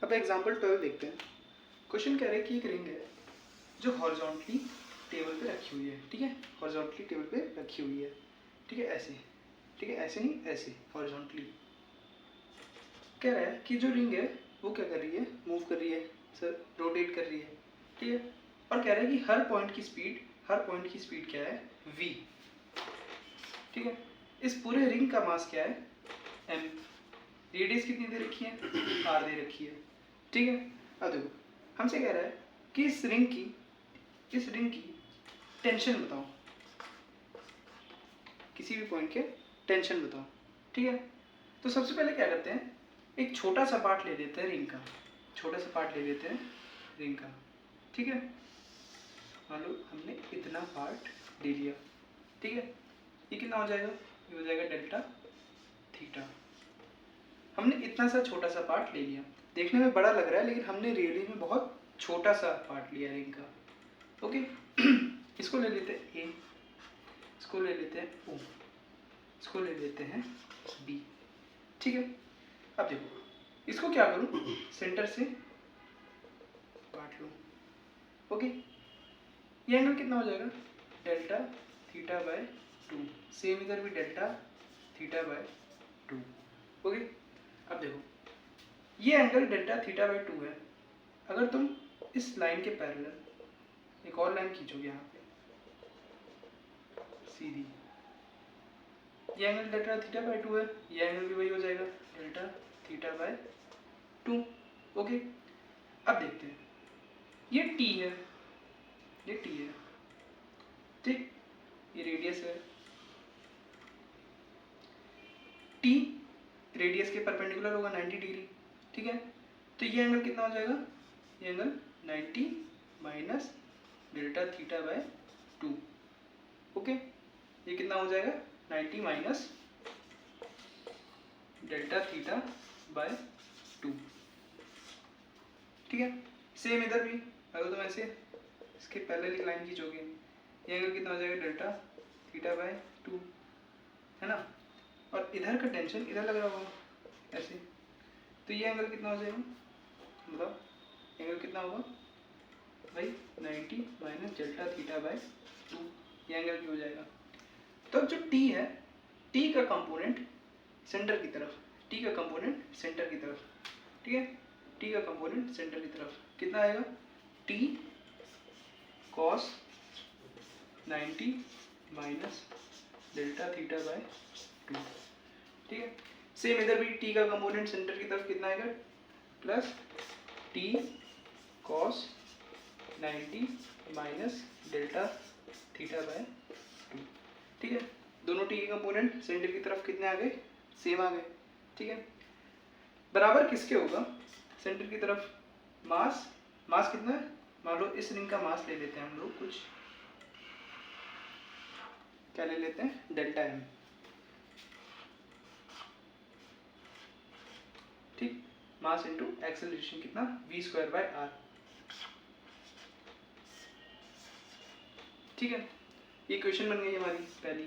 अब एग्जाम्पल 12 देखते हैं। क्वेश्चन कह रहे हैं कि एक रिंग है जो हॉरिजॉन्टली टेबल पे रखी हुई है, ठीक है, हॉरिजॉन्टली टेबल पे रखी हुई है, ठीक है, ऐसे, ठीक है, ऐसे नहीं, ऐसे हॉरिजॉन्टली। कह रहा है कि जो रिंग है वो क्या कर रही है, मूव कर रही है सर, रोटेट कर रही है, ठीक है, और कह रहा है कि हर पॉइंट की स्पीड क्या है, v, ठीक है। इस पूरे रिंग का मास क्या है, m, रेडियस कितनी दे रखी है, r दे रखी है, ठीक है। अब देखो हमसे कह रहा है कि इस रिंग की टेंशन बताओ, किसी भी पॉइंट के टेंशन बताओ, ठीक है। तो सबसे पहले क्या करते हैं, एक छोटा सा पार्ट ले लेते हैं रिंग का, छोटा सा पार्ट ले लेते हैं रिंग का, ठीक है। मान लो हमने इतना पार्ट ले लिया, ठीक है। ये कितना हो जाएगा, ये हो जाएगा डेल्टा थीटा। हमने इतना सा छोटा सा पार्ट ले लिया, देखने में बड़ा लग रहा है लेकिन हमने रियली में बहुत छोटा सा पार्ट लिया रिंग का, ओके। इसको ले लेते हैं ए, इसको ले लेते हैं ओ, इसको ले लेते हैं बी, ठीक है। अब देखो इसको क्या करूं, सेंटर से काट लूं, ओके। ये एंगल कितना हो जाएगा, डेल्टा थीटा बाय 2, सेम इधर भी डेल्टा थीटा बाय 2, ओके। अब देखो ये एंगल डेल्टा थीटा बाय 2 है, अगर तुम इस लाइन के पैरेलल एक और लाइन खींचोगे यहाँ पे सीधी, ये एंगल डेल्टा थीटा बाय 2 है, ये एंगल भी वही हो जाएगा डेल्टा थीटा बाय 2, ओके। अब देखते हैं, ये t है, ये t है, ठीक, ये रेडियस है, t रेडियस के परपेंडिकुलर होगा 90 डिग्री, ठीक है। तो ये एंगल कितना हो जाएगा, ये angle 90 minus delta theta by 2, okay. ये कितना हो जाएगा, 90 माइनस डेल्टा थीटा बाय 2, ठीक है। सेम इधर भी अगर तुम ऐसे इसके पहले एक लाइन खींचोगे, ये एंगल कितना हो जाएगा, डेल्टा थीटा बाय 2, है ना। और इधर का टेंशन इधर लग रहा होगा ऐसे, तो ये एंगल कितना हो जाएगा, मतलब एंगल कितना होगा भाई 90 माइनस डेल्टा थीटा बाय 2, ये एंगल भी हो जाएगा। तो जो t है, t का कंपोनेंट सेंटर की तरफ, t का कंपोनेंट सेंटर की तरफ, ठीक है, t का कंपोनेंट सेंटर की तरफ कितना आएगा, t cos 90 minus delta theta by 2, ठीक है। सेम इधर भी t का कंपोनेंट सेंटर की तरफ कितना आएगा, plus t cos 90 minus delta theta by 2, ठीक है। दोनों t के कंपोनेंट सेंटर की तरफ कितने आ गए, सेम आ गए, ठीक है। बराबर किसके होगा, सेंटर की तरफ मास, मास कितना है, मान लो इस रिंग का मास ले लेते हैं हम लोग, कुछ क्या ले लेते हैं, डेल्टा m, ठीक, मास इनटू एक्सेलरेशन कितना, v स्क्वायर बाय r, ठीक है। ये क्वेश्चन बन गई हमारी पहली।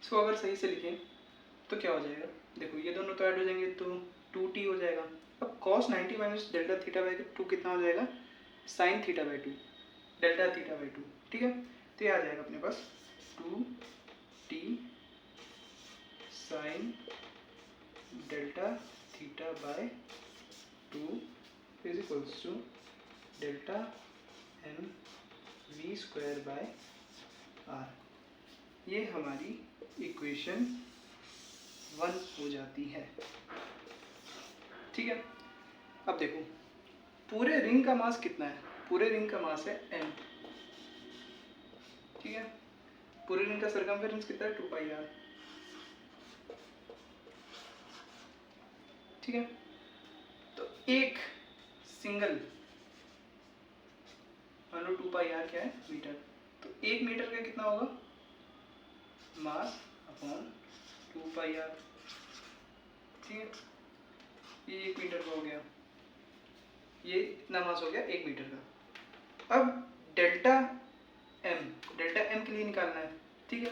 इसको अगर सही से लिखें तो क्या हो जाएगा, देखो ये दोनों तो ऐड हो जाएंगे तो 2t हो जाएगा। अब cos 90 minus delta theta by 2 कितना हो जाएगा, sine theta by 2, delta theta by 2, ठीक है। तो ये आ जाएगा अपने पास 2t sine delta theta by 2 is equals to delta M V square by R. ये हमारी इक्वेशन 1 हो जाती है, ठीक है। अब देखो पूरे रिंग का मास कितना है, पूरे रिंग का मास है m, ठीक है। पूरे रिंग का सरकमफेरेंस कितना है 2 पाई r, ठीक है। तो एक सिंगल मान लो 2 पाई r क्या है मीटर, तो 1 मीटर का कितना होगा मास अपॉन 2 पाई r, ठीक है। ये 1 मीटर का हो गया, ये इतना मास हो गया 1 मीटर का। अब डेल्टा एम के लिए निकालना है, ठीक है।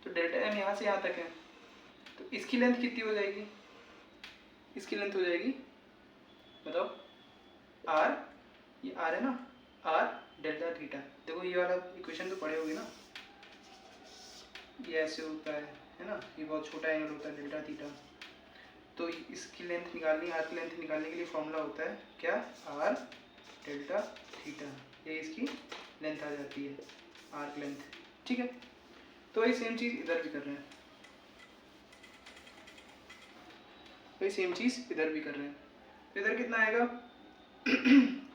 तो डेल्टा एम यहाँ से यहाँ तक है, तो इसकी लेंथ कितनी हो जाएगी, इसकी लेंथ हो जाएगी, बताओ, आर, ये आर है ना, आर डेल्टा थीटा। देखो ये वाला इक्वेशन तो पढ़े होगे ना, ये ऐसे होता है ना, ये बहुत छोटा एंगल होता है डेल्टा थीटा। तो इसकी लेंथ निकालनी, आर की लेंथ निकालने के लिए फॉर्मूला होता है क्या, आर डेल्टा थीटा, ये इसकी लेंथ आ जाती है, आर्क लेंथ। ठीक है, तो वही सेम चीज़ इधर भी कर रहे हैं, वही सेम चीज़ इधर भी कर रहे हैं। तो इधर कितना आएगा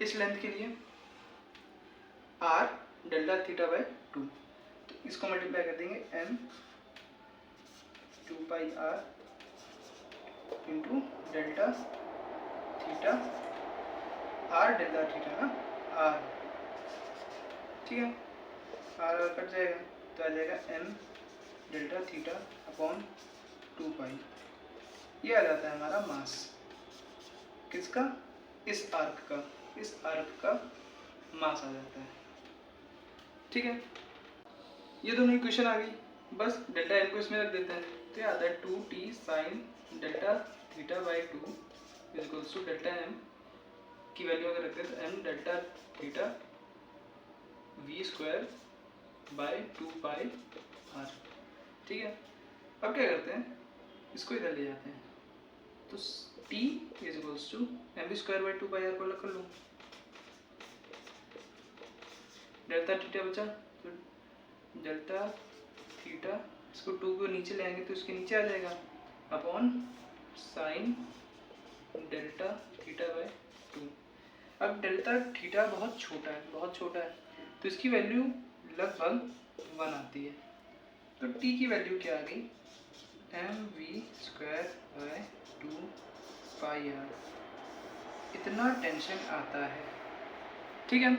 इस लेंथ के लिए, आर डेल्टा थीटा बाय 2, तो इसको मल्टीप्लाई कर देंगे m 2 pi r into delta theta, R delta theta ना, आर, ठीक है, आर आर कट जाएगा तो आ जाएगा m डेल्टा थीटा अपॉन 2 पाई, ये आ जाता है हमारा मास, किसका, इस आर्क का, इस आर्क का मास आ जाता है। ठीक है, ये दोनों इक्वेशन आ गई, बस डेल्टा m को इसमें रख देते हैं, तो ये आता है 2t sine delta theta by 2 equals to delta m की वैल्यू अगर रखते हैं तो m delta theta v square by 2 pi r। ठीक है, अब क्या करते हैं, इसको इधर ले जाते हैं, तो t is equals to mv square by 2 pi r को अलग कर लो, डेल्टा थीटा बचा, तो डेल्टा थीटा, इसको 2 को नीचे ले आएंगे तो इसके नीचे आ जाएगा, upon sine delta theta by 2। अब डेल्टा थीटा बहुत छोटा है, बहुत छोटा है, तो इसकी वैल्यू लगभग 1 आती है, तो t की वैल्यू क्या आ गई, mv square by 2 pi r। इतना टेंशन आता है, ठीक है।